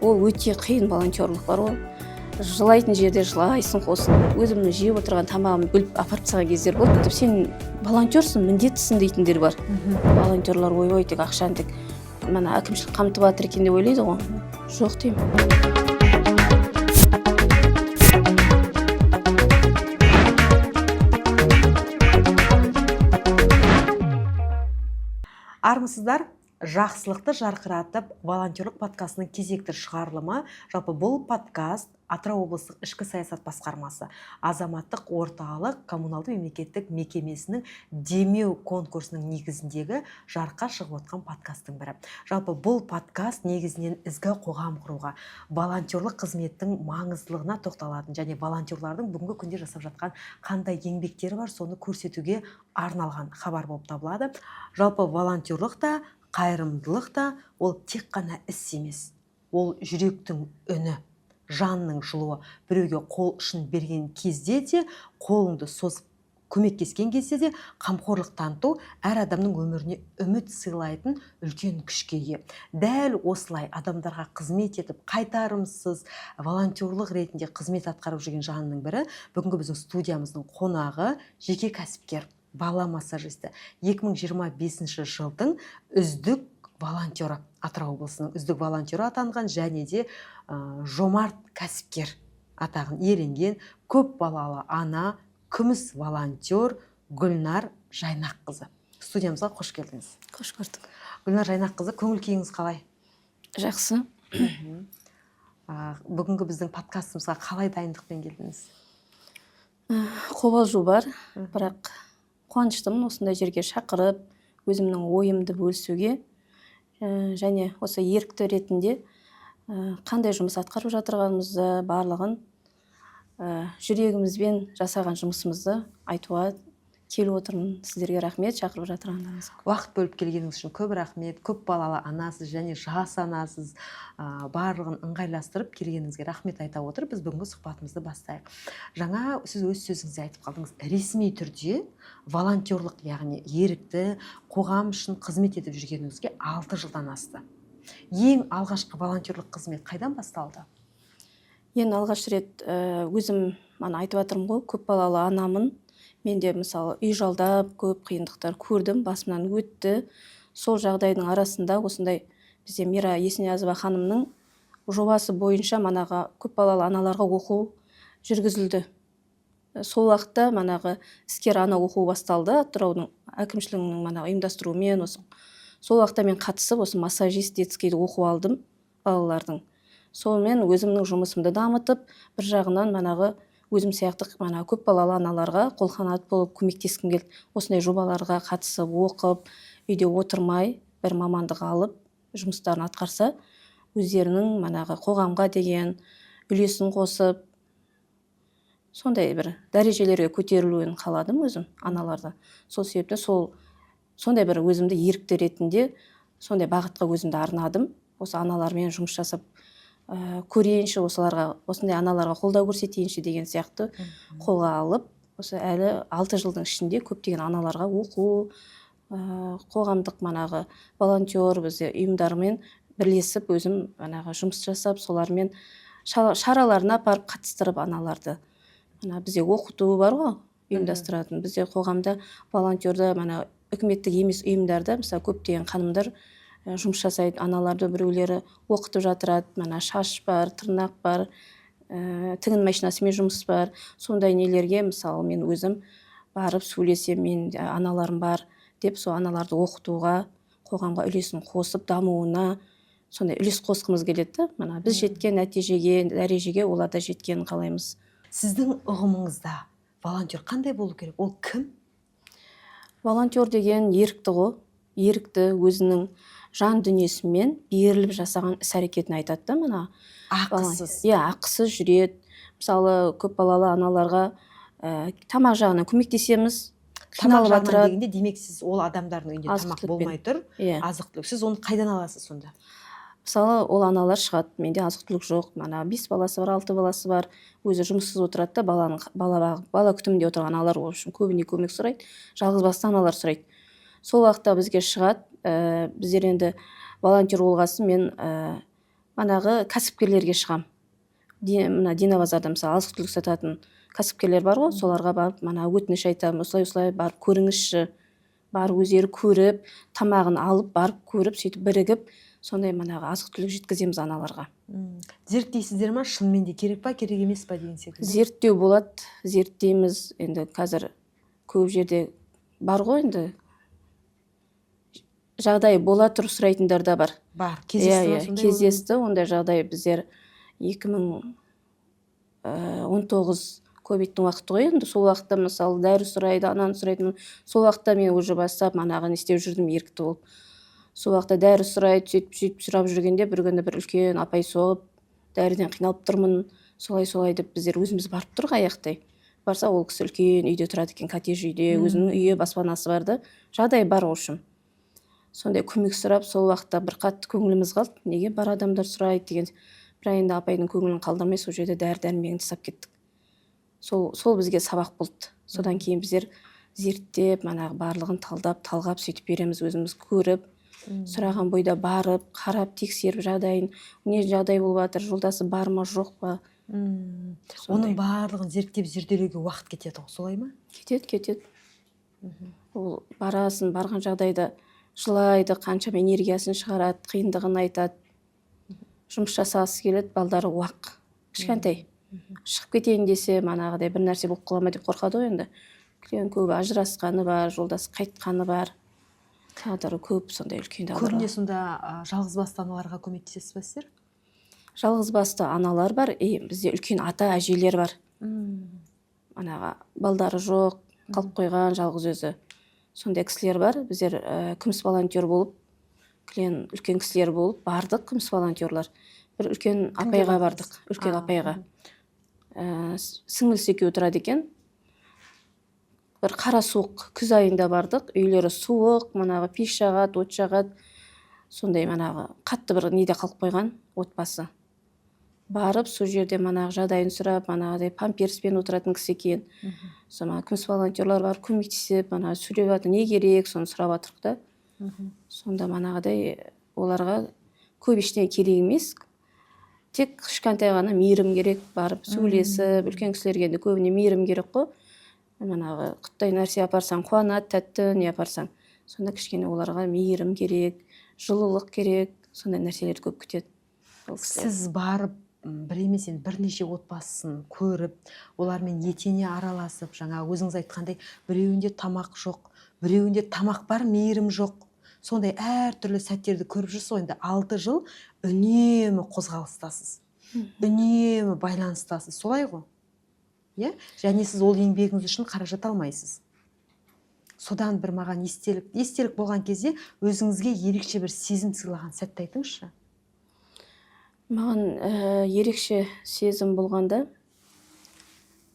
ол өте қиын волонтерлық бар ол. Жылайтын жерде жылайсың қосылып, өзімнің жеп отырған тамағымды бөліп апарып тастаған кездер болды. Сен волонтерсың, міндеттісің дейтіндер бар. Волонтерлар ой тек ақшаны тек мана әкімшілік қамтып жатыр екен деп ойлайды ғой. Жоқ деймін. Армысыздар, жақсылықты жарқыратып волонтерлік подкастының кезекті шығарылымы. Жалпы бұл подкаст Атырау облыстық ішкі саясат басқармасы азаматтық орталық коммуналды мемлекеттік мекемесінің демеу конкурсының негізіндегі жарыққа шығып отқан подкасттың бірі. Жалпы бұл подкаст негізінен ізгі қоғам құруға, волонтерлік қызметтің маңыздылығына тоқталатын және волонтерлардың бүгінгі күнде жасап жатқан қандай еңбектері бар, соны көрсетуге арналған хабар болып табылады. Жалпы волонтерлық та, қайырымдылық та ол тек қана іс емес. Ол жүректің үні, жанның жылуы. Біреуге қол ұшын берген кезде де, қолыңды созып көмектескен кезде де қамқорлық таныту әр адамның өміріне үміт сыйлайтын үлкен күшке ие. Дәл осылай адамдарға қызмет етіп, қайтарымсыз волонтерлық ретінде қызмет атқарып жүрген жанның бірі бүгінгі біздің студиямыздың қонағы, жеке кәсіпкер, бала массажисті, 2025 жылдың үздік волонтері, Атырау облысының үздік волонтері атанған және де жомарт кәсіпкер атағын иеленген көп балалы ана, күміс волонтер Гүлнар Жайнаққызы. Студиямызға қош келдіңіз. Қош көрдік. Гүлнар Жайнаққызы, көңіл күйіңіз қалай? Жақсы. Бүгінгі біздің подкастымызға қалай дайындықпен келдіңіз? Қобалжу бар, бірақ қуаныштымын осындай жерге шақырып, өзімнің ойымды бөлісуге және осы ерікті ретінде қандай жұмыс атқарып жатырғанымызды барлығын жүрегімізбен жасаған жұмысымызды айтуға келіп отырмын. Сіздерге рахмет шақырып жатырғандарыңызға. Уақыт бөліп келгеніңіз үшін көп рахмет. Көп балалы анасыз және жас анасыз, барлығын ыңғайластырып келгеніңізге рахмет айта отырып, біз бүгінгі сұхбатымызды бастайық. Жаңа сіз өз сөзіңізде айтып қалдыңыз, ресми түрде волонтерлық, яғни ерікті қоғам үшін қызмет етіп жүргеніңізге 6 жылдан асты. Ең алғашқы волонтерлік қызмет қайдан басталды? Ең алғаш рет өзім айтып жатырмын ғой, көп балалы анамын. Менде мысалы үй жалдап көп қиындықтар көрдім, басымнан өтті. Сол жағдайдың арасында осындай бізде Мира Есниязова ханымның жобасы бойынша манағы көп балалы аналарға оқу жүргізілді. Сол уақытта манағы іскер ана оқу басталды, Атыраудың әкімшілігінің ұйымдастыруымен. Сол уақытта мен қатысып, осы массажист детскийді оқу алдым балалардың. Сонымен өзімнің жұмысымды дамытып, бір жағынан өзім сияқты көп балалы аналарға қолқанат болып көмектескім келді. Осындай жобаларға қатысып, оқып, үйде отырмай, бір мамандық алып, жұмыстарын атқарса, өздерінің қоғамға деген үлесін қосып, сондай бір дәрежелерге көтерілуін қаладым өзім аналарды. Сол себепті сондай бір өзімді ерікті ретінде сондай бағытқа өзімді арнадым. Осы аналармен жұмыс жасап көрейінші, осындай аналарға қолдау көрсетейінші деген сияқты қолға алып, осы әлі 6 жылдың ішінде көптеген аналарға оқу, қоғамдық волонтер бізде ұйымдармен бірлесіп өзім жұмыс жасап, солармен шараларына апарып қатыстырып аналарды. Бізде оқыту бар ғой, ұйымдастыратын. Бізде қоғамда волонтерді, үкіметтік емес ұйымдарда, мысалы көптеген ханымдар жұмыс жасайды, аналарды біреулері оқытып жатырады, шаш бар, тырнақ бар, тігін машинасымен жұмыс бар. Сондай нелерге мысалы мен өзім барып сөйлесем, мен аналарым бар деп, сол аналарды оқытуға, қоғамға үлесін қосып, дамуына сондай үлес қосқымыз келеді. Біз жеткен нәтижеге, дәрежеге олар да жеткенін қалаймыз. Сіздің ұғымыңызда волонтер қандай болу керек? Ол кім? Волонтер деген ерікті ғой, ерікті өзінің жан дүниесімен беріліп жасаған іс-әрекетін айтады да, ақысыз. Ақысыз жүреді. Мысалы, көп балалы аналарға тамақ жағынан көмектесеміз. Тамақ жағынан дегенде, демек сіз ол адамдардың үйінде тамақ болмай тұр, азық-түлік. Сіз оны қайдан аласыз сонда? Мысалы, ол аналар шығады, менде азық-түлік жоқ, 5 баласы бар, 6 баласы бар, өзі жұмыссыз отырады да, бала күтімінде отырған аналар көбіне көмек сұрайды, жалғызбасты аналар сұрайды. Сол уақытта бізге шығады, біздер енді волонтер болғасын мен манағы кәсіпкерлерге шығам. Мына Динабазарда мысалы азық түлік сататын кәсіпкерлер бар ғой, соларға барып мана өтініш айтамын, осылай барып көріңізші, барып өздері көріп, тамағын алып барып көріп, сөйтіп бірігіп сондай манағы азық түлік жеткіземіз аналарға. Зерттейсіздер ма, шынымен де керек па, керек емес па деген секілді? Зерттеу болады, зерттейміз. Енді қазір көп жерде бар ғой, енді жағдай бола тұр сұрайтындар да бар. Бар, кездесті ма сондай? Кездесті, ондай жағдай. Біздер 2019 ковидтің уақыты ғой, енді сол уақытта мысалы дәрі сұрайды, ананы сұрайды. Сол уақытта мен уже бастап манағы не істеп жүрдім, ерікті болып. Сол уақытта дәрі сұрайды, сөйтіп сұрап жүргенде бір күні бір үлкен апай соғып, дәріден қиналып тұрмын, солай деп біздер өзіміз барып тұрық аяқтай. Барса ол кісі үлкен үйде тұрады екен, коттедж үйде, өзінің үйі, баспанасы барды. Жағдай бар ошым. Сондай көмек сұрап, сол уақытта бір қатты көңіліміз қалды. Неге бар адамдар сұрайды деген. Бірақ енді апайдың көңілін қалдырмай сол жерде дәрі-дәрмегін жасап кеттік. Сол бізге сабақ болды. Содан кейін біздер зерттеп, манағы барлығын талғап сөйтіп береміз, өзіміз көріп, сұраған бойда барып, қарап, тексеріп жағдайын, не жағдай болып жатыр, жолдасы бар ма, жоқ па. Оның барлығын зерттеп зерделеуге уақыт кетеді ғой, солай ма? Кетеді. Ол барған жағдайда жылайды, қаншама энергиясын шығарады, қиындығын айтады. Жұмыс жасағысы келеді, балдары уақ, кішкентай. Шығып кетейін десе, манағыдай бір нәрсе болып қала ма деп қорқады ғой енді. Көбі ажырасқаны бар, жолдасы қайтқаны бар. Тағдыры көп, сондай үлкен тағдыры. Көбіне сонда жалғыз басты аналарға көмектесесіз ба сіздер? Жалғыз басты аналар бар, бізде үлкен ата әжелер бар. Манағы балдары жоқ, қалып қойған жалғыз өзі. Сондай кісілер бар. Біздер күміс волонтер болып, үлкен кісілер болып бардық, күміс волонтерлар. Бір үлкен апайға бардық, үлкен апайға. Сіңілісі екеуі тұрады екен. Бір қара суық күз айында бардық, үйлері суық, манағы пеш жағады, от жағады. Сондай манағы қатты бір неде қалып қойған отбасы. Барып, сол жерде манағы жағдайын сұрап, манағыдай памперспен отыратын кісі екен. Сома күміс волонтерлар бар, көмектесіп, манағы сөйлеп жатыр, не керек, соны сұрап жатырық да. Сонда манағыдай оларға көп ештеңе керек емес. Тек кішкентай ғана мейірім керек, барып сөйлесіп, үлкен кісілерге де көбіне мейірім керек қой. Манағы құттай нәрсе апарсаң қуанады, тәтті не апарсаң. Сонда кішкене оларға мейірім керек, жылылық керек, сондай нәрселер көп күтеді. Сіз барып, бір емес енді бірнеше отбасын көріп, олармен етене араласып, жаңа өзіңіз айтқандай, біреуінде тамақ жоқ, біреуінде тамақ бар, мейірім жоқ. Сондай әртүрлі сәттерді көріп жүрсіз ғой. Енді 6 жыл үнемі қозғалыстасыз, үнемі байланыстасыз, солай ғой? Және сіз ол еңбегіңіз үшін қаражат алмайсыз. Содан бір маған естелік болған кезде өзіңізге ерекше бір сезім сыйлаған сәтті айтыңызшы. Маған ерекше сезім болғанда,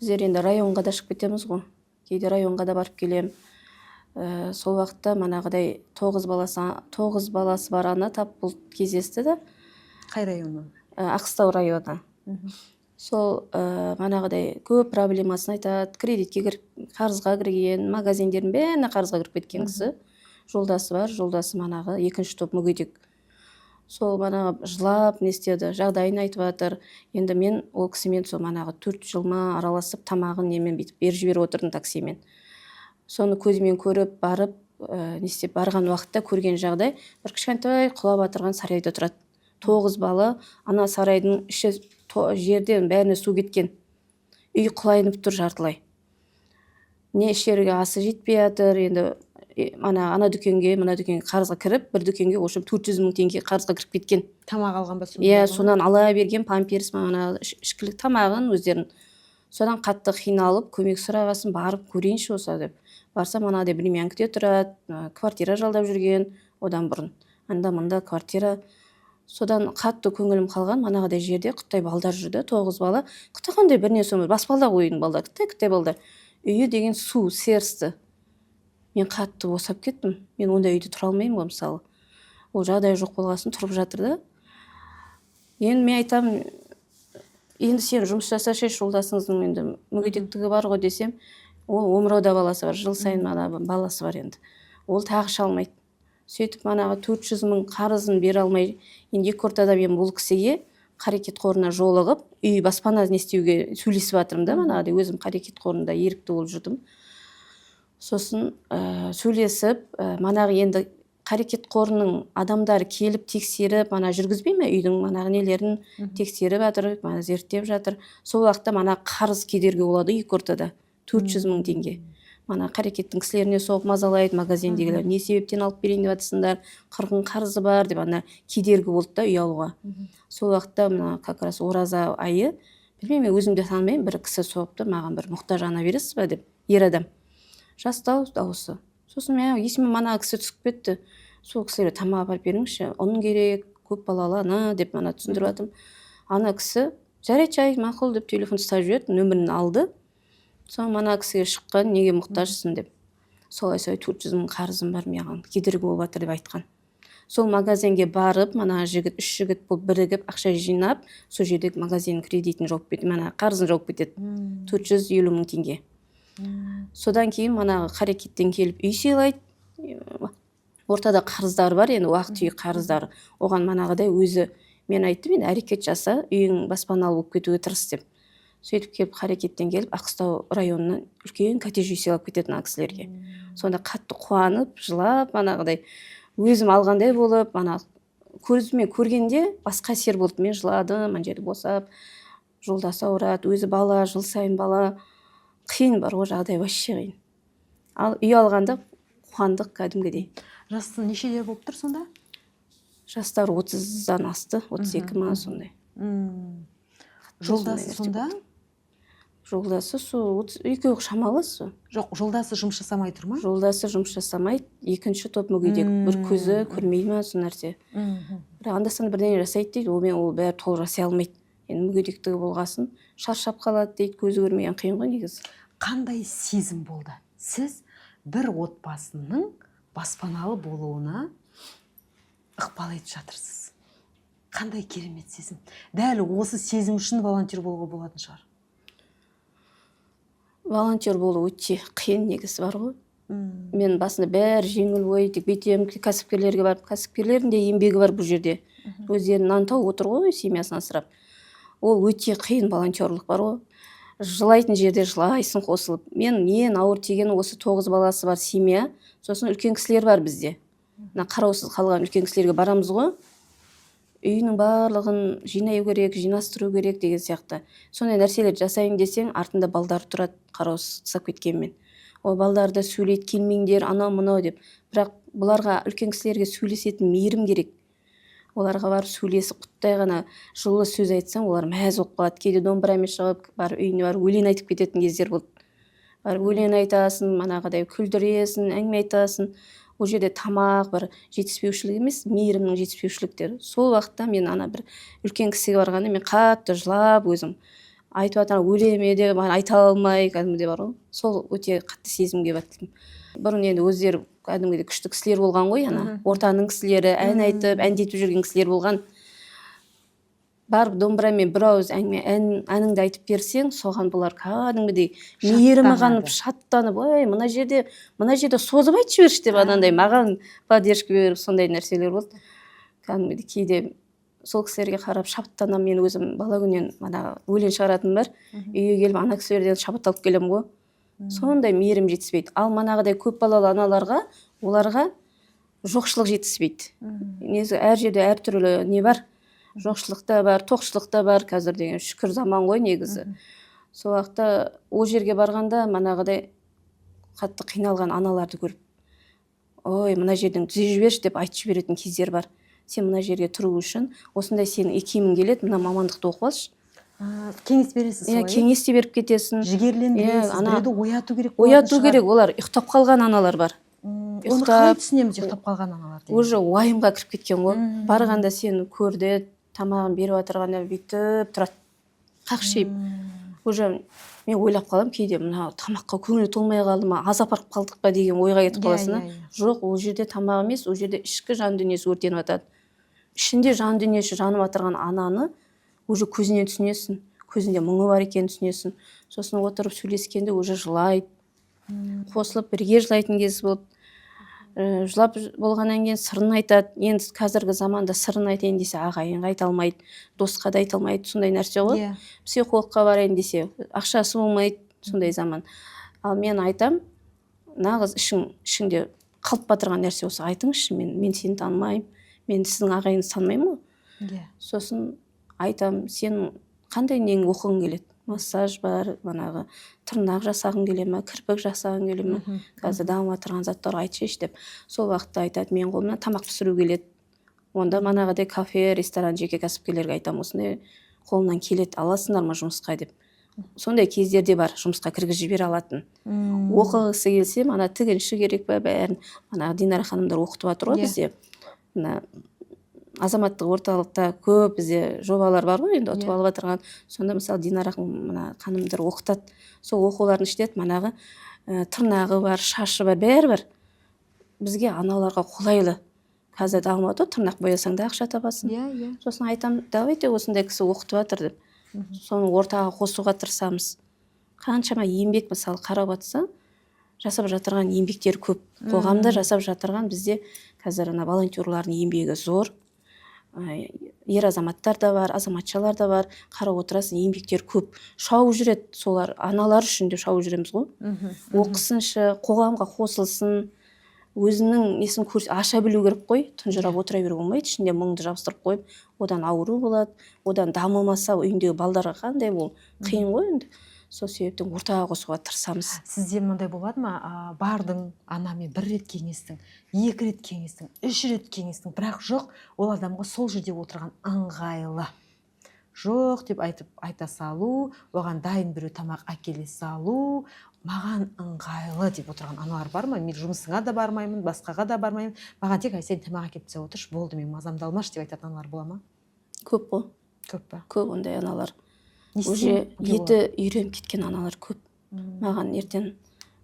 біздер енді районға да шығып кетеміз ғой. Кейде районға да барып келем. Сол уақытта манағыдай 9 баласы бар ана тап бұл кездесті да. Қай районы? Аққыстау районы. Сол манағыдай көп проблемасын айтады, кредитке кіріп, қарызға кірген, магазиндердің бәріне қарызға кіріп кеткен кісі. Жолдасы бар, жолдасы манағы 2-ші топ мүгедек. Сол манағы жылап не істеді, жағдайын айтып жатыр. Енді мен ол кісімен сол манағы 4 жылма араласып, тамағын немен бітіп беріп жіберіп отырдым таксимен. Соны көзімен көріп, барып, не істеп барған уақытта көрген жағдай, бір кішкентай құлап отырған сарайда тұрады. 9 бала, ана сарайдың іші жерден бәріне су кеткен. Үй құлайынып тұр жартылай. Не ішерге асы жетпей жатыр, енді ана дүкенге, мына дүкенге қарызға кіріп, бір дүкенге ошым 400 000 теңге қарызға кіріп кеткен. Тамақ алған ба? Сонан ала берген памперс, ішкілік тамағын өздерін. Содан қатты қиналып, көмек сұрағасын барып көрейінші оса деп. Барсам анадай Бременкіде тұрады, квартира жалдап жүрген, одан бұрын. Анда-мында квартира. Содан қатты көңілім қалған, манағыдай жерде құттай балдар жүрді, 9 бала. Құттай қандай біріне соңы, баспалда қойын балдар, құттай балдар. Үйі деген су, серісті. Мен қатты босап кеттім. Мен ондай үйде тұра алмаймын ғой, мысалы. Ол жағдай жоқ болғасын тұрып жатыр да. Енді мен айтам, енді сен жұмыс жасашы, жолдасыңыздың енді мүгедектігі бар ғой десем, ол омырауда баласы бар, жыл сайын баласы бар енді. Ол тағы шалмайды. сөйтіп манағы 400.000 қарызын бере алмай, енді екі ортада мен бұл кісіге қарекет қорына жолығып, үй баспана не істеуге сөйлесіп жатырмын да, манағыдай өзім қарекет қорында ерікті болып жүрдім. Сосын сөйлесіп, манағы енді қарекет қорының адамдары келіп тексеріп, мана жүргізбей ме үйдің манағы нелерін тексеріп жатыр, мана зерттеп жатыр. Сол уақытта мана қарыз кедергі болады екі ортада 400.000 теңге. Мана қарекеттің кісілеріне соғып мазалайды, магазиндегілер не себептен алып берейін деп жатсыңдар, 40 қарызы бар деп ана кедергі болды да үй алуға. Сол уақытта мына как раз ораза айы, білмеймін, өзім де танымаймын, бір кісі соғыпты, маған бір мұқтаж ана бересіз ба деп, ер адам. Жастау дауысы. Сосын мен есіме мана кісі түсіп кетті. Сол кісілерге тамақ апарып беріңізші, ұн керек, көп балалы ана деп мана түсіндіріп жатырмын. Ана кісі жарайды, мақұл деп телефон ұстап жіберді, нөмірін алды. Соң мана кісіге шыққан, неге мұқтажсың деп. Солай 400.000 қарызым бар, маған кедергі болып жатыр деп айтқан. Сол магазинге барып, мана жігіт, 3 жігіт болып бірігіп, ақша жинап, сол жерде магазиннің кредитін жауып кетеді, мана қарызын жауып кетеді. 450.000 теңге. Содан кейін мана қарекеттен келіп үй сыйлайды. Ортада қарыздар бар, енді уақыт үй қарыздары. Оған манағыдай өзі мен айттым, енді әрекет жаса, үйің баспаналы болып кетуге тырыс деп. Сөйтіп келіп қарекеттен келіп Аққыстау районынан үлкен коттедж үй сыйлап кетеді ана кісілерге. Сонда қатты қуанып, жылап, манағыдай өзім алғандай болып, мана көзіме көргенде басқа әсер болды. Мен жыладым, ана жерде босап, жолдасы ауырады, өзі бала, жыл сайын бала. Қиын бар, о жағдай вообще қиын. Ал үй алғанда қуандық кәдімгідей. Жасы нешелер болып тұр сонда? Жастар 30-дан асты, 32 ма сондай. Жолдасы сонда? Жолдасы сол екеуі шамалы сол. Жоқ, жолдасы жұмыс жасамай тұр ма? Жолдасы жұмыс жасамайды, екінші топ мүгедек, бір көзі көрмейді ме сол нәрсе. Бірақ анда-санда бірдеңе жасайды дейді, ол бәрі толық жасай алмайды. Енді мүгедектігі болғасын, шаршап қалады дейді, көзі көрмеген қиын ғой негізі. Қандай сезім болды? Сіз бір отбасының баспаналы болуына ықпал етіп жатырсыз. Қандай керемет сезім. Дәл осы сезім үшін волонтер болуға болатын шығар. Волонтер болу өте қиын негізі бар ғой. Мен басында бәрі жеңіл ой, тек бүйтем, кәсіпкерлерге барып, кәсіпкерлердің де еңбегі бар бұл жерде. Өздерін нан тауып отыр ғой, семьясын асырап. Ол өте қиын волонтерлық бар ғой. Жылайтын жерде жылайсың қосылып. Мен ең ауыр тигені осы 9 баласы бар семья, сосын үлкен кісілер бар бізде. Қараусыз қалған үлкен кісілерге барамыз ғой. Үйінің барлығын жинай керек, жинастыру керек деген сияқты. Сондай нәрселер жасайын десең, артында балдар тұрады, қараусыз тастап кеткенмен. Ол балдарды сөйлейді, келмеңдер, анау мынау деп. Бірақ бұларға үлкен кісілерге сөйлесетін мейірім керек. Оларға барып сөйлесіп, құттай ғана жылы сөз айтсаң, олар мәз болып қалады. Кейде домбырамен шығып, барып үйіне барып өлең айтып кететін кездер болды. Барып өлең айтасың, манағыдай күлдіресің, әңгіме айтасың. Ол жерде тамақ бір жетіспеушілік емес, мейірімнің жетіспеушіліктері. Сол уақытта мен ана бір үлкен кісіге барғанда мен қатты жылап өзім айтып жатырмын, өлеме де айта алмай кәдімгідей бар ғой. Сол өте қатты сезімге баттым. Бұрын енді өздері кәдімгідей күшті кісілер болған ғой, ана ортаның кісілері, ән айтып, әндетіп жүрген кісілер болған. Барып домбырамен бір ауыз әніңді айтып берсең, соған бұлар кәдімгідей мейірімі қанып, шаттанып, ой, мына жерде созып айтып жіберші деп анандай маған поддержка беріп, сондай нәрселер болды. Кәдімгідей кейде сол кісілерге қарап шабыттанамын, мен өзім бала күннен мана өлең шығаратыным бар. Үйге келіп ана кісілерден шабыт алып келемін ғой. Сондай мейірім жетіспейді. Ал манағыдай көп балалы аналарға, оларға жоқшылық жетіспейді. Негізі әр жерде әртүрлі не бар. Жоқшылықта бар, тоқшылықта бар, қазір деген шүкір заман ғой негізі. Сол уақытта ол жерге барғанда манағыдай қатты қиналған аналарды көріп, ой, мына жерден түзе жіберші деп айтып жіберетін кездер бар. Сен мына жерге тұру үшін осындай сенің екеуің келеді, мына мамандықты оқып алшы. Кеңес бересіз солай? Кеңес те беріп кетесің. Жігерлендіресіз, біреуді ояту керек. Ояту керек, олар ұйықтап қалған аналар бар. Оны қалай түсінеміз, ұйықтап қалған аналар? Уже уайымға кіріп кеткен ғой. Барғанда сені көрді, тамағын беріп отырғанда бүйтіп тұрады, қақшиып. Уже мен ойлап қалам, кейде мына тамаққа көңілі толмай қалды ма, аз апарып қалдық па деген ойға кетіп қаласың. Жоқ, ол жерде тамақ емес, ол жерде ішкі жан дүниесі өртеніп жатады. Ішінде жан дүниесі жанып отырған ананы уже көзінен түсінесің, көзінде мұңы бар екенін түсінесің. Сосын отырып сөйлескенде уже жылайды, қосылып бірге жылайтын кез болды. жылап болғаннан кейін сырын айтады. Енді қазіргі заманда сырын айтайын десе ағайынға айта алмайды, досқа да айта алмайды, сондай нәрсе ғой. Иә. Психологқа барайын десе ақшасы болмайды, сондай заман. Ал мен айтам, нағыз ішіңде қалып батырған нәрсе болса айтыңызшы, мен сені танымаймын, мен сіздің ағайыңызды танымаймын ғой. Иә. Сосын айтам, сен қандай нең оқығың келеді? Массаж бар, манағы тырнақ жасағың келе ма, кірпік жасағың келе ма, қазір дамып жатырған заттар айтшы деп. Сол уақытта айтады, мен қолымнан тамақ пісіру келеді. Онда манағыдай кафе, ресторан, жеке кәсіпкерлерге айтам, осындай қолымнан келеді, аласыңдар ма жұмысқа деп. Сондай кездерде бар, жұмысқа кіргізіп жібере алатын. Оқығысы келсе, ана тігінші керек па, бәрін ана Динара ханымдар оқытып жатыр ғой бізде. Мына азаматтық орталықта көп бізде жобалар бар ғой, енді ұтып алып отырған. Сонда мысалы Динара ханымдар оқытады. Сол оқулардың ішінде манағы тырнағы бар, шашы бар, бәрі бар. Бізге аналарға қолайлы. Қазір дамып жатыр, тырнақ боясаң да ақша табасың. Сосын айтам, давайте осындай кісі оқытып жатыр деп. Соны ортаға қосуға тырысамыз. Қаншама еңбек мысалы қарап жатса, жасап жатырған еңбектер көп. Қоғамда жасап жатырған бізде қазір ана волонтерлардың еңбегі зор. Ер азаматтар да бар, азаматшалар да бар. Қарап отырасың, еңбектер көп. Шауып жүреді, солар аналар үшін де шауып жүреміз ғой. Оқысыншы, қоғамға қосылсын, өзінің несін аша білу керек қой. Тұнжырап отыра беруге болмайды, ішінде мұңды жабыстырып қойып, одан ауру болады, одан дамымаса үйіндегі балдарға қандай бұл қиын ғой енді. Сол себептен ортаға қосуға тырысамыз. Сізде мынандай болады ма, бардың анамен бір рет кеңестің, 2 рет кеңестің, 3 рет кеңестің, бірақ жоқ, ол адамға сол жерде отырған ыңғайлы. Жоқ деп айта салу, оған дайын біреу тамақ әкеле салу, маған ыңғайлы деп отырған аналар бар ма? Мен жұмысыңа да бармаймын, басқаға да бармаймын, маған тек сен тамақ әкеліп тастап отыршы, болды, мен мазамды алмашы деп айтатын аналар бола ма? Көп қой. Көп па? Көп ондай аналар. Уже еті үйреніп кеткен аналар көп. Маған ертең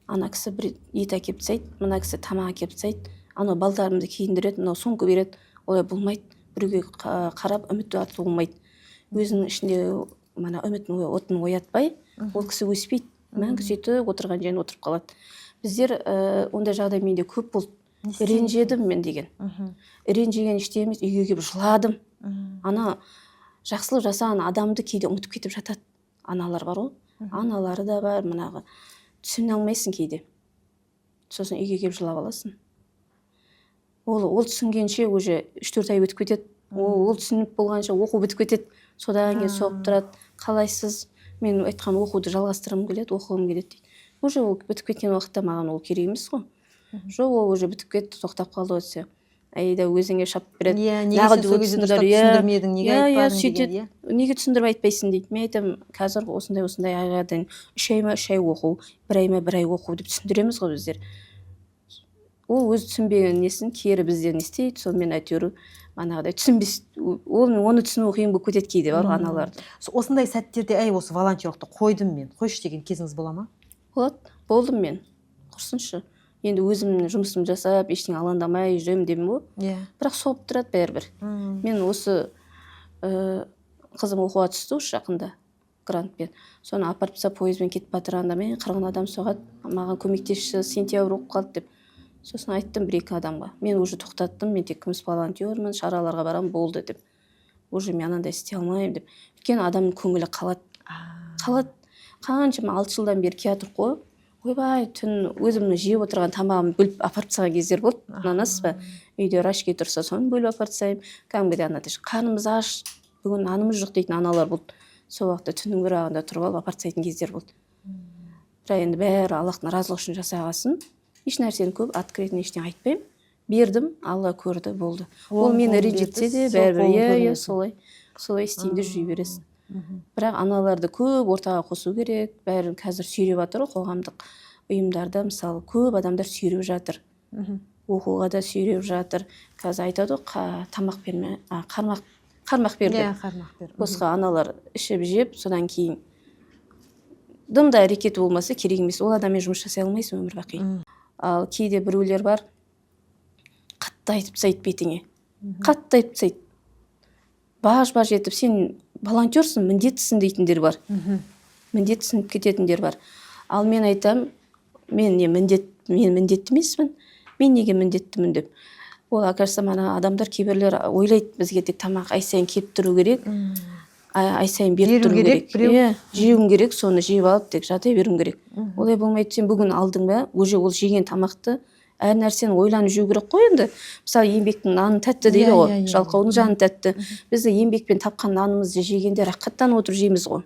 ана кісі бір ет әкеліп тастайды, мына кісі тамақ әкеліп тастайды, анау балдарымды киіндіреді, мынау сумка береді. Олай болмайды. Біреуге қарап үміт арту болмайды. Өзінің ішінде мана үміттің отын оятпай, ол кісі өспейді. Мәңгі сөйтіп отырған жеріне отырып қалады. Біздер ондай жағдай менде көп болды. Ренжедім мен деген. Ренжіген іште емес, үйге келіп жыладым. Ана жақсылық жасаған адамды кейде ұмытып кетіп жатады. Аналар бар ғой. Аналары да бар, мынағы түсіне алмайсың кейде. Сосын үйге келіп жылап аласың. Ол түсінгенше уже 3-4 ай өтіп кетеді. Ол түсініп болғанша оқу бітіп кетеді. Содан кейін соғып тұрады. Қалайсыз? Мен айтқан оқуды жалғастырғым келеді, оқығым келеді дейді. Уже ол бітіп кеткен уақытта маған ол керек емес қой. Жоқ, ол уже бітіп кетті, тоқтап қалды десе. Әйда өзіңе шапып береді. Неге сен сол кезде дұрыстап түсіндірмедің, неге айтпадың деген. Неге түсіндіріп айтпайсың дейді. Мен айтамын, қазір осындай айға дейін 3 ай ма 3 ай оқу, 1 ай ма 1 ай оқу деп түсіндіреміз ғой біздер. Ол өз түсінбеген несін кері бізден істейді, сонымен әйтеуір манағыдай түсінбес, оны түсіну қиын болып кетеді кейде бар аналарды. Осындай сәттерде осы волонтерлықты қойдым мен, қойшы деген кезіңіз бола ма? Болады, болдым мен. Құрсыншы. Енді өзімнің жұмысым жасап, ештеңе алаңдамай жүремін деймін ғой. Бірақ соғып тұрады бәрібір. Мен осы қызым оқуға түсті жақында грантпен. Соны апарып тастап пойызбен кетіп батырғанда мен 40 адам соғады, маған көмектесші, сентябрь оқып қалды деп. Сосын айттым 1-2 адамға. Мен уже тоқтаттым, мен тек күміс волонтермін, шараларға барам, болды деп. Уже мен анандай істей алмаймын деп. Өйткені адамның көңілі қалады. Қаншама 6 жылдан бері келе жатырмық қой. Ойбай, түн өзімнің жеп отырған тамағымды бөліп апарып тастаған кездер болды. Нанасыз ба? Үйде рашки тұрса, соны бөліп апарып тастаймын. Кәдімгідей анадай қарнымыз аш, бүгін нанымыз жоқ дейтін аналар болды. Сол уақытта түннің бір ағында тұрып алып апарып тастайтын кездер болды. Бірақ енді бәрі Аллахтың разылығы үшін жасағасын. Еш нәрсені көп открытно ештеңе айтпаймын. Бердім, Алла көрді, болды. Ол мені ренжітсе де бәрібір солай істейді жүре бересің. Бірақ аналарды көп ортаға қосу керек. Бәрін қазір сүйреп жатыр, қоғамдық ұйымдарда мысалы көп адамдар сүйреп жатыр. Оқуға да сүйреп жатыр. Қазір айтады ғой, тамақ берме, қармақ берді. Босқа аналар ішіп жеп, содан кейін дымда әрекеті болмаса керек емес. Ол адаммен жұмыс жасай алмайсың өмір бақи. Ал кейде біреулер бар, қатты айтып тастайды бетіңе. Қатты айтып тастайды. Баж-баж етіп, сен волонтерсың, міндеттісің дейтіндер бар. Міндеттісініп кететіндер бар. Ал мен айтам, мен міндетті емеспін. мен неге міндеттімін деп. Ол окажется мана адамдар кейбірлер ойлайды бізге тек тамақ ай сайын келіп тұру керек, ай сайын беріп тұру керек, жеуің керек, соны жеп алып тек жата беруің керек. Олай болмайды. Сен бүгін алдың ба, уже ол жеген тамақты әр нәрсені ойланып жеу керек қой енді. Мысалы еңбектің наны тәтті дейді ғой, жалқаудың жаны тәтті. Біз еңбекпен тапқан нанымызды жегенде рақаттанып отырып жейміз ғой.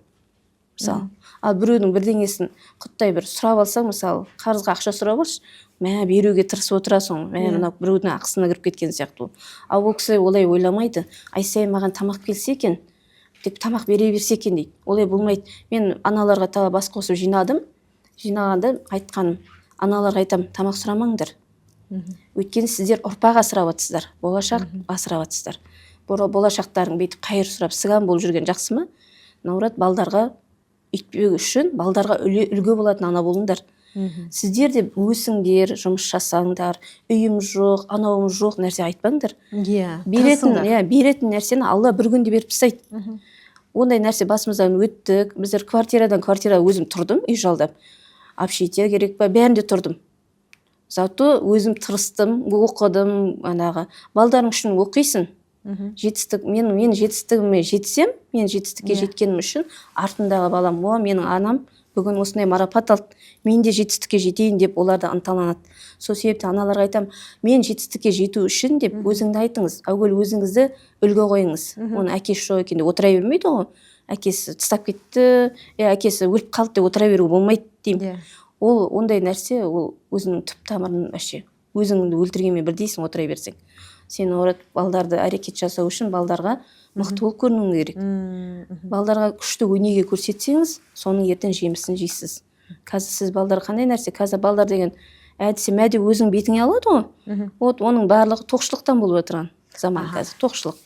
Мысалы, ал біреудің бірдеңесін құттай бір сұрап алсаң, мысалы, қарызға ақша сұрап алшы, мә беруге тырысып отырасың, мә мына біреудің ақысына кіріп кеткен сияқты. Ал ол кісі олай ойламайды. Ай сайын маған тамақ келсе екен, тек тамақ бере берсе екен дейді. Олай болмайды. Мен аналарға тағы бас қосып жинағанда айтқаным, аналарға айтам, тамақ сұрамаңдар. Өйткені сіздер ұрпақ асырап жатсыздар, болашақ асырап жатсыздар. Болашақтарың бүйтіп қайыр сұрап сыған болып жүрген жақсы ма? Наурат, балдарға үйтпеу үшін балдарға үлгі болатын ана болыңдар. Сіздер де өсіңдер, жұмыс жасаңдар, үйім жоқ, анауым жоқ нәрсе айтпаңдар. Беретін нәрсені Алла бір күнде беріп тастайды. Ондай нәрсе басымыздан өттік. Біздер квартирадан өзім тұрдым, үй жалдап. Общежитие керек па, бәрінде тұрдым. Зато өзім тырыстым, оқыдым, балдарың үшін оқисың. Жетістік, мен жетістігіме жетсем, мен жетістікке жеткенім үшін артындағы балам, менің анам бүгін осындай марапат алды, мен де жетістікке жетейін деп оларда ынталанады. Сол себепті аналарға айтам, мен жетістікке жету үшін деп өзіңді айтыңыз, әуел өзіңізді үлгі қойыңыз. Оның әкесі жоқ екен деп отыра бермейді ғой. Әкесі тастап кетті, әкесі өліп қалды деп отыра беруге болмайды деймін. Ол ондай нәрсе, ол өзінің түп тамырын өзіңді өлтіргенмен бірдейсің отыра берсең. Сен балдарды әрекет жасау үшін балдарға мықты болып көрінуің керек. Балдарға күшті өнеге көрсетсеңіз, соның ертең жемісін жейсіз. Қазір сіз балдар қандай нәрсе? Қазір балдар деген әдісі мәде өзің бетіңе алады ғой. Оның барлығы тоқшылықтан болып отырған заман қазір, тоқшылық.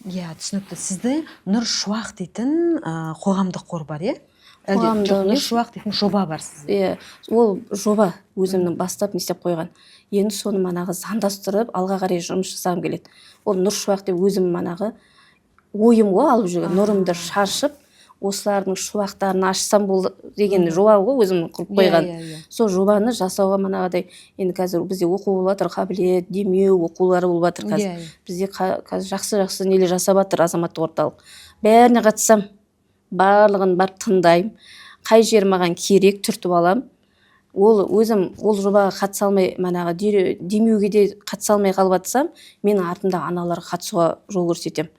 Түсінікті. Сізді Нұр Шуақ дейтін қоғамдық қор бар, Нұр Шуақ дейтін жоба бар сізде. Ол жоба өзімнің бастап не істеп қойған. Енді соны заңдастырып, алға қарай жұмыс жасағым келеді. Ол Нұр Шуақ деп өзім ойым ғой, алып жүрген нұрымды шаршып, осылардың шуақтарын ашсам болды деген жоба ғой өзім құрып қойған. Сол жобаны жасауға енді қазір бізде оқу болып жатыр, қабілет, демеу оқулары болып жатыр қазір. Бізде қазір жақсы нелер жасап жатыр азаматтық орталық. Бәріне қатысам, барлығын барып тыңдаймын. Қай жер маған керек, түртіп алам. Өзім ол жобаға қатыса алмай, демеуге де қатыса алмай қалып жатсам, менің артымда аналарға қатысуға жол көрсетем.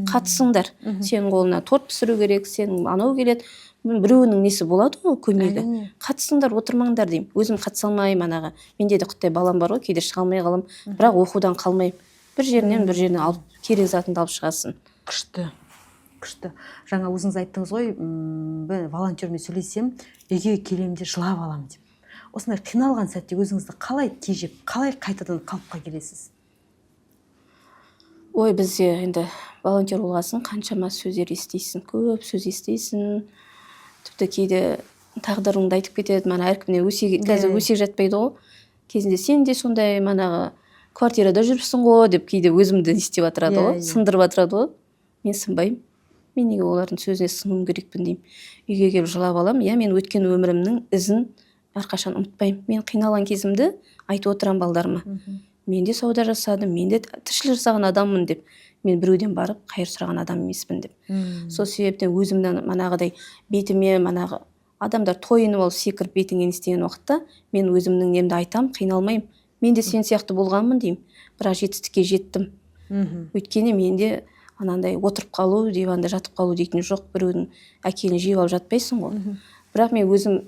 Қатысыңдар. Сенің қолына торт пісіру керек, сенің анау келеді. Біреуінің несі болады ғой, көмегі. Қатысыңдар, отырмаңдар деймін. Өзім қатыса алмай, менде де құттай балам бар ғой, кейде шыға алмай қалам, бірақ оқудан қалмаймын. Бір жерінен алып, керек затынды алып шығасын. Күшті. Жаңа өзіңіз айттыңыз ғой, волонтермен сөйлесем, үйге келемде жылап алам деп. Осындай қиналған сәтте өзіңізді қалай тежеп, қалай қайтадан қалыпқа келесіз? Бізде енді волонтер болғасын, қаншама сөздер естейсің, көп сөз естейсің. Тіпті кейде тағдырыңды айтып кетеді, әркімне қазір өсек жатпайды ғой. Кезінде сен де сондай квартирада жүріпсің ғой деп кейде өзімді істеп отырады ғой, сындырып отырады ғой. Мен сынбаймын. Мен неге олардың сөзіне сынуым керекпін деймін. Үйге келіп жылап алам, мен өткен өмірімнің ізін әрқашан ұмытпаймын. Мен қиналған кезімді айтып отырам балдарыма. Мен де сауда жасадым, мен де тіршілік жасаған адаммын деп. Мен біреуден барып қайыр сұраған адам емеспін деп. Сол себептен өзімнен бетіме адамдар тойынып алып секіріп бетіңнен істеген уақытта мен өзімнің немді айтам, қиналмаймын. Мен де сен сияқты болғанмын деймін. Бірақ жетістікке жеттім. Өйткені менде отырып қалу, диванда жатып қалу дейтін жоқ. Біреудің әкелін жеп алып жатпайсың ғой. Бірақ мен өзім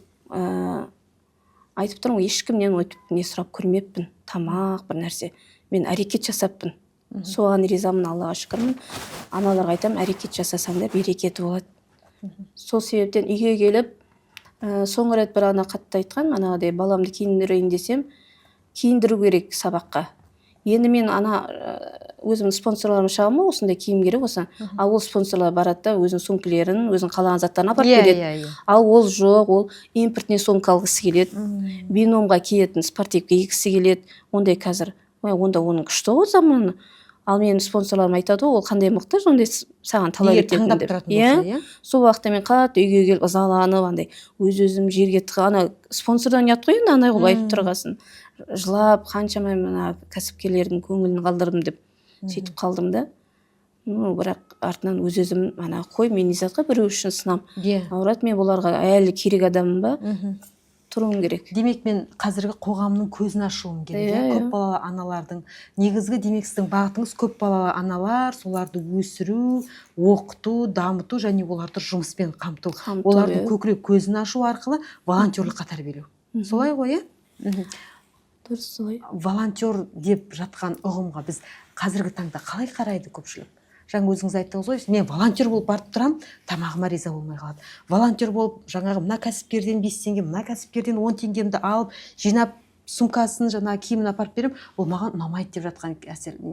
айтып тұрмын, ешкімнен не сұрап көрмеппін. Тамақ, бір нәрсе. Мен әрекет жасаппын. Соған ризамын, Аллаға шүкірмін. Аналарға айтам, әрекет жасасаңдар берекеті болады. Сол себептен үйге келіп, соңғы рет бір қатты айтқан, баламды киіндірейін десем, киіндіру керек сабаққа. Енді мен өзім спонсорларым шағым осындай киім керек болса, ал ол спонсорлар барады да өзінің сөмкелерін, өзінің қалаған заттарын апарып береді. Ал ол жоқ, ол импортный сумка алғысы келеді, биномға киетін спортивка кигісі келеді. Ондай қазір, онда оның күшті ғой заманы. ал менің спонсорларым айтады ғой, ол қандай мықты, ондай саған талап егер ететін таңдап деп. тұратын болса, иә. Сол уақытта мен қатты үйге келіп ызаланып андай өзім жерге ана спонсордан ұят қой енді анай қылып айтып тұрғасын, жылап қаншама мына кәсіпкерлердің көңілін қалдырдым деп сөйтіп қалдым да. Бірақ артынан өзім ана қой, мен Изатқа біреу үшін сынам. Аурат, мен бұларға әлі керек адаммын ба? Тұруым керек. Демек мен қазіргі қоғамның көзін ашуым керек. Көп балалы аналардың негізгі, демек сіздің бағытыңыз көп балалы аналар, соларды өсіру, оқыту, дамыту және оларды жұмыспен қамту. Олардың көкірек көзін ашу арқылы волонтерлыққа тәрбиелеу. Солай ғой, иә? Дұрыс, солай. Волонтер деп жатқан ұғымға біз қазіргі таңда қалай қарайды көпшілік? Жаңа өзіңіз айттыңыз ғой, мен волонтер болып барып тұрам, тамағыма риза болмай қалады. Волонтер болып, жаңағы мына кәсіпкерден 5 теңге, мына кәсіпкерден 10 теңгемді алып, жинап, сумкасын, жаңағы киімін апарып берем, ол маған ұнамайды деп жатқан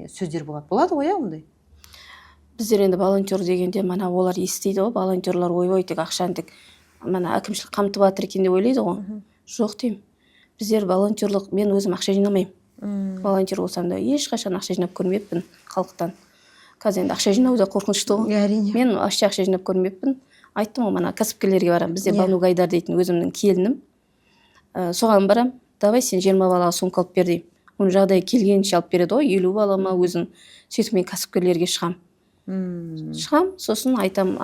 сөздер болады. Болады ғой, ондай? Біздер енді волонтер дегенде, мана олар естиді ғой, волонтерлар ойбай тек ақшаны тек мана әкімшілік қамтып жатыр екен деп ойлайды ғой. Жоқ деймін. Біздер волонтерлық, мен өзім ақша жинамаймын. Волонтер болсам да ешқашан ақша жинап көрмеппін халықтан. Қазір енді ақша жинау да қорқынышты ғой. Әрине. Мен ақша жинап көрмеппін. Айттым ғой, мана кәсіпкерлерге барам. Бізде Бану Гайдар дейтін өзімнің келінім. Соған барам. Давай сен 20 балаға сумка алып бер деймін. Оның жағдайы келгенше алып береді ғой, 50 балама өзің. Сөйтіп мен кәсіпкерлерге шығам. Сосын айтам,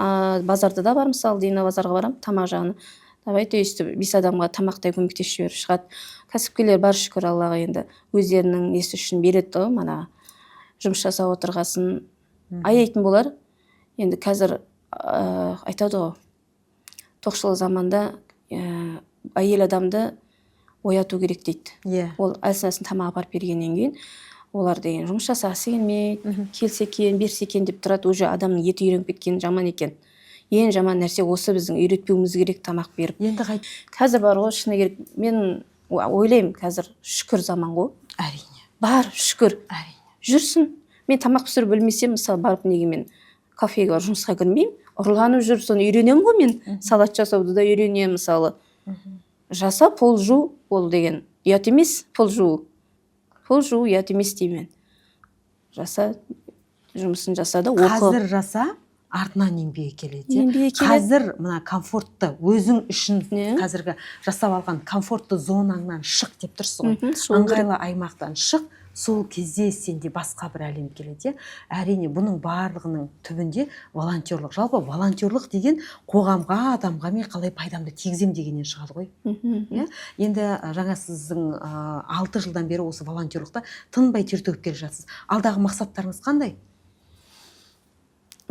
базарда да бар, мысалы, Дина базарға барам, тамақ жағына. Давай өйстіп 5 адамға тамақтай көмектесіп жіберіп шығады. Кәсіпкерлер бар, шүкір Аллаға, енді өздерінің несі үшін береді ғой, мана жұмыс жасап отырғасын аяйтын болар. Енді қазір айтады ғой, тоқшылық заманда әйел адамды ояту керек дейді. Ол әлсінасын тамақ апарып бергеннен кейін олар деген жұмыс жасағысы келмейді, келсе екен, берсе екен деп тұрады. Уже адамның еті үйреніп кеткен жаман екен. Ең жаман нәрсе осы, біздің үйретпеуіміз керек тамақ беріп. Енді қайт. Қазір бар ғой, шыны керек, мен ойлаймын, қазір шүкір заман ғой. Әрине. Бар, шүкір. Әрине. Жүрсін. Мен тамақ пісіріп білмесем, мысалы, барып неге мен кафеге барып жұмысқа кірмеймін, ұрланып жүріп соны үйренемін ғой мен. Салат жасауды да үйренемін, мысалы. Жаса, пол жу, ол деген ұят емес, пол жу. Пол жу ұят емес деймін. Жаса, жұмысын жаса да оқы. Қазір жаса, артынан еңбегі келеді. Қазір мына комфортты өзің үшін қазіргі жасап алған комфортты зонаңнан шық деп тұрсың ғой. Ыңғайлы аймақтан шық. Сол кезде сенде басқа бір әлем келеді. Әрине, бұның барлығының түбінде волонтерлық. Жалпы волонтерлық деген қоғамға, адамға мен қалай пайдамды тигізем дегеннен шығады ғой. Енді жаңа сіздің 6 жылдан бері осы волонтерлықта тынбай тер төгіп келе жатсыз. Алдағы мақсаттарыңыз қандай?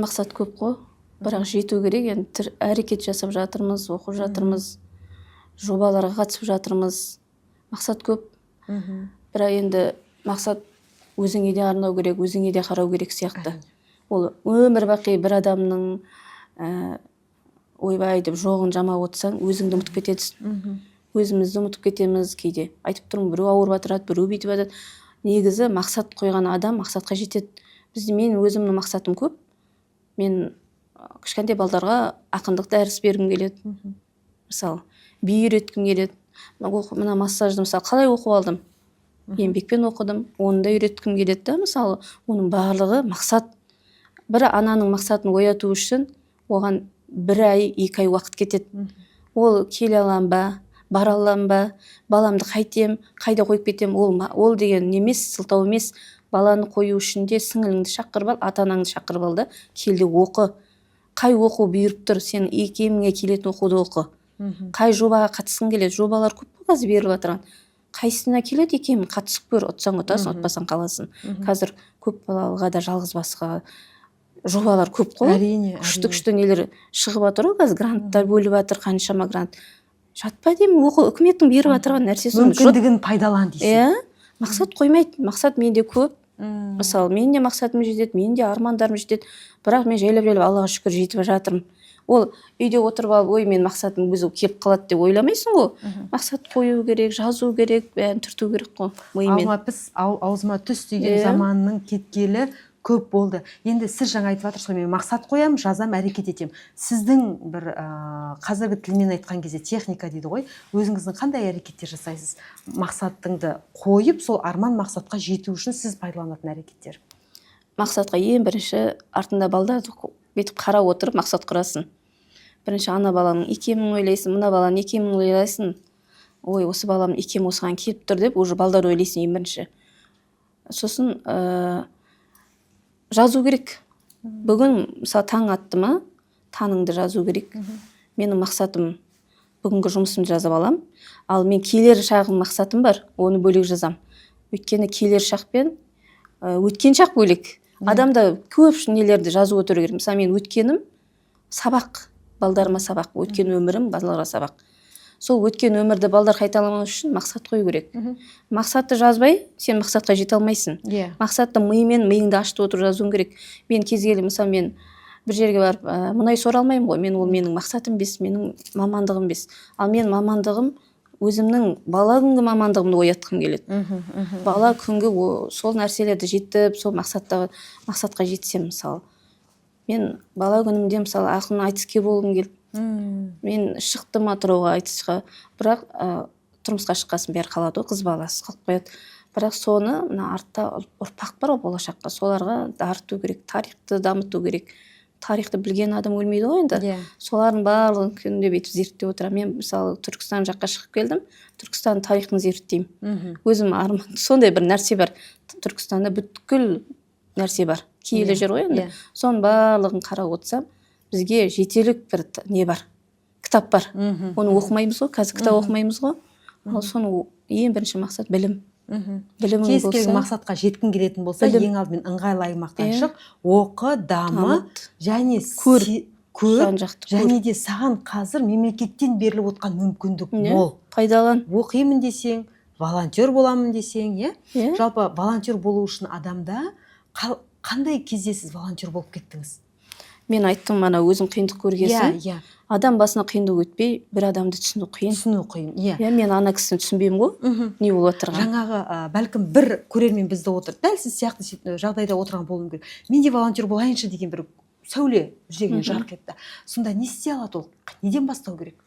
Мақсат көп қой, бірақ жету керек. Енді әрекет жасап жатырмыз, оқып жатырмыз, жобаларға қатысып жатырмыз. Мақсат көп. Бірақ енді мақсат өзіңе де арнау керек, өзіңе де қарау керек сияқты. Ол өмір бақи бір адамның ойбай деп жоғын жамап отырсаң, өзіңді ұмытып кетесің. Өзімізді ұмытып кетеміз кейде. Айтып тұрмын, біреу ауырып жатырады, біреу бүйтіп жатады. Негізі мақсат қойған адам мақсатқа жетеді. Мен өзімнің мақсатым көп. Мен кішкентай балдарға ақындық дәріс бергім келеді. Мысалы, би үйреткім келеді. Мына массажды мысалы қалай оқып алдым? Еңбекпен оқыдым, оны да үйреткім келеді да, мысалы, оның барлығы мақсат. Бір ананың мақсатын ояту үшін оған 1 ай, 2 ай уақыт кетеді. Ол келе алам ба, бара алам ба, баламды қайтем, қайда қойып кетем, ол деген емес, сылтау емес. Баланы қою үшін де сіңіліңді шақырып ал, ата-анаңды шақырып ал да, келді оқы. Қай оқу бұйырып тұр, сен икеміңе келетін оқуды оқы. Қай жобаға қатысқың келеді, жобалар көп қазір беріліп жатырған. Қайсына келеді екенмін, қатысып көр, ұтсаң ұтасың, ұтпасаң қаласың. Қазір көп балалыға да жалғыз басқа жобалар көп қой. Әрине. Күшті нелер шығып жатыр ғой, қазір гранттар бөліп жатыр, қаншама грант. Жатпа деймін, оқы, үкіметтің беріп жатырған нәрсесі. Мүмкіндігін пайдалан дейсің. Мақсат қоймайды, мақсат менде көп. Мысалы, мен де мақсатым жетеді, мен де армандарым жетеді. Бірақ мен жайлап Аллаға шүкір жетіп жатырмын. Ол үйде отырып алып, ой, мен мақсатым бұзылып келіп қалады деп ойламайсың ғой. Мақсат қою керек, жазу керек, бәрін түрту керек қой мимен. Аузыма түс деген заманның кеткелі көп болды. Енді сіз жаңа айтып жатырсыз ғой, мен мақсат қоям, жазам, әрекет етем. Сіздің бір қазіргі тілмен айтқан кезде техника дейді ғой, өзіңіздің қандай әрекеттер жасайсыз? Мақсатыңды қойып, сол арман мақсатқа жету үшін сіз пайдаланатын әрекеттер. мақсатқа ең бірінші артында балдарды бүйтіп қарап отырып мақсат құрасың. Бірінші ана баланың икемін ойлайсың, мына баланың икемін ойлайсың. Ой, осы балам икем осыған келіп тұр деп уже балдар ойлайсың ең бірінші. Сосын жазу керек. Бүгін мысалы таң атты ма, таңыңды жазу керек. Менің мақсатым бүгінгі жұмысымды жазып алам. Ал мен келер шағым мақсатым бар, оны бөлек жазам. Өйткені келер шақ пен өткен шақ бөлек. Адамда көп нелерді жазып отыру керек. Мысалы мен өткенім сабақ, балдарыма сабақ, өткен өмірім балаларға сабақ. Сол өткен өмірді балдар қайталамау үшін мақсат қою керек. Мақсатты жазбай, сен мақсатқа жете алмайсың. Мақсатты миыңды ашытып отырып жазуың керек. Мен кез келген, мысалы мен бір жерге барып, мұнай сора алмаймын ғой. Ол менің мақсатым емес, менің мамандығым емес. Ал мен мамандығым өзімнің бала күнгі мамандығымды оятқым келеді. Бала күнгі сол нәрселерді жетіп, сол мақсатқа жетсем, мысалы. Мен бала күнімде мысалы ақын айтыскер болғым келді. Мен шықтым атырауға айтысқа, бірақ тұрмысқа шыққасын бәрі қалады, қыз баласы қалып қояды. Бірақ соны мына артта ұрпақ бар ғой болашаққа, соларға дарыту керек, тарихты дамыту керек. Тарихты білген адам өлмейді ғой енді. Солардың барлығын күнде бүйтіп зерттеп отырамын. Мен мысалы Түркістан жаққа шығып келдім, Түркістан тарихын зерттеймін. Өзім арман, сондай бір нәрсе бар. Түркістанда бүткіл нәрсе бар. Киелі жер ғой енді. Соның барлығын қарап отырсам, бізге жетелік бір не бар, кітап бар. Оны оқымаймыз ғой, қазір кітап оқымаймыз ғой. Ал соны ең бірінші мақсат білім. Кез келген мақсатқа жеткің келетін болса, ең алдымен ыңғайлы аймақтан шық, оқы, дамы, және көр, және де саған қазір мемлекеттен беріліп отқан мүмкіндік мол. Пайдалан. Оқимын десең, волонтер боламын десең, жалпы волонтер болу үшін адамда қандай кезде сіз волонтер болып кеттіңіз? Мен айттым, мана өзім қиындық көргесін. Адам басына қиындық өтпей, бір адамды түсіну қиын. Мен ана кісіні түсінбеймін ғой, не болып отырған. Жаңағы бәлкім бір көрермен бізді отыр, дәл сіз сияқты жағдайда отырған болуым керек. Мен де волонтер болайыншы деген бір сәуле жүрегінен жарқ етті. Сонда не істей алады ол? Неден бастау керек?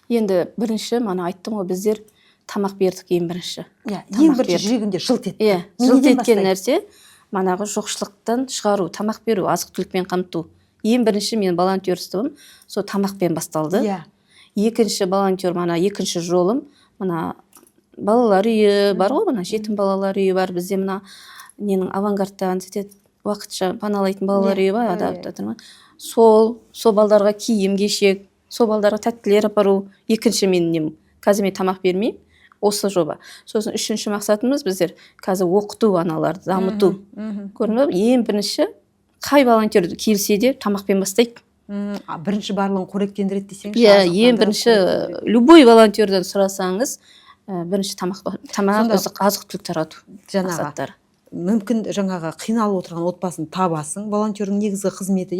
Енді бірінші, мана айттым ғой, біздер тамақ бердік ең бірінші. Ең бірінші жүрегімде жылт етті. Жылт еткен нәрсе манағы жоқшылықтан шығару, тамақ беру, азық-түлікпен қамту. Ең бірінші мен волонтерствым сол тамақпен басталды. Екінші волонтер, мана екінші жолым, мана балалар үйі бар ғой, мана жетім балалар үйі бар. Бізде мына ненің авангардтан уақытша паналайтын балалар үйі бар. Сол балдарға киім кешек, сол балдарға тәттілер апару. Екінші менің қазір мен тамақ бермеймін. Осы жоба. Сосын үшінші мақсатымыз біздер қазір оқыту, аналарды дамыту. Көрдің бе? Ең бірінші қай волонтер келсе де тамақпен бастайды. Бірінші барлығын қоректендіреді десеңіз. Ең бірінші любой волонтерден сұрасаңыз, бірінші тамақ, азық-түлік тарату мақсаттары. Мүмкін жаңағы қиналып отырған отбасын табасың, волонтердің негізгі қызметі,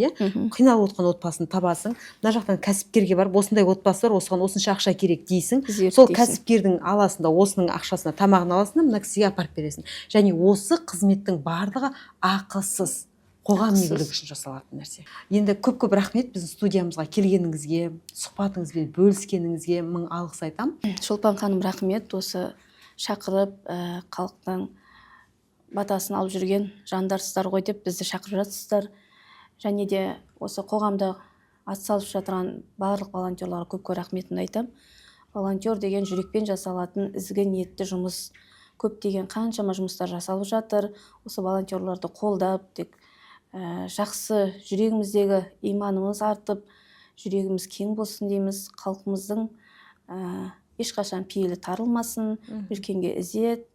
қиналып отырған отбасын табасың, мына жақтан кәсіпкерге барып, осындай отбасы бар, осыған осынша ақша керек дейсің. Сол кәсіпкердің аласында, осының ақшасына тамағын аласың, мына кісіге апарып бересің. Және осы қызметтің барлығы ақысыз, қоғам игілігі үшін жасалатын нәрсе. Енді көп рахмет біздің студиямызға келгеніңізге, сұхбатыңызбен бөліскеніңізге мың алғыс айтам. Шолпан ханым, рахмет, осы шақырып халықтан батасын алып жүрген жандарсыздар ғой деп бізді шақырып жатсыздар. Және де осы қоғамда атсалысып жатырған барлық волонтерларға көп рахметімді айтам. Волонтер деген жүрекпен жасалатын ізгі ниетті жұмыс. Көптеген қаншама жұмыстар жасалып жатыр. Осы волонтерларды қолдап, тек жақсы жүрегіміздегі иманымыз артып, жүрегіміз кең болсын дейміз. Халқымыздың ешқашан пейілі тарылмасын, үлкенге ізет,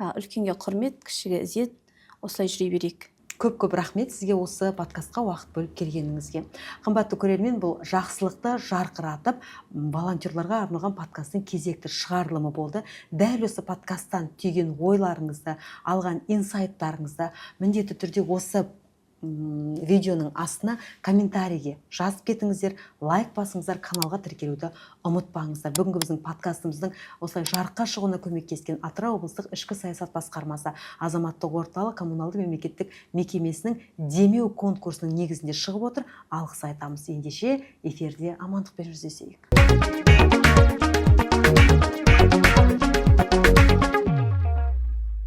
үлкенге құрмет, кішіге ізет, осылай жүре берейік. Көп рахмет сізге осы подкастқа уақыт бөліп келгеніңізге. Қымбатты көрермен, бұл жақсылықты жарқыратып волонтерларға арналған подкасттың кезекті шығарылымы болды. Дәл осы подкасттан түйген ойларыңызды, алған инсайттарыңызды міндетті түрде осы видеоның астына комментарийге жазып кетіңіздер, лайк басыңыздар, каналға тіркелуді ұмытпаңыздар. Бүгінгі біздің подкастымыздың осылай жарыққа шығуына көмектескен Атырау облыстық ішкі саясат басқармасы азаматтық орталық коммуналды мемлекеттік мекемесінің демеу конкурсының негізінде шығып отыр. Алғыс айтамыз. Ендеше эфирде амандықпен жүздесейік.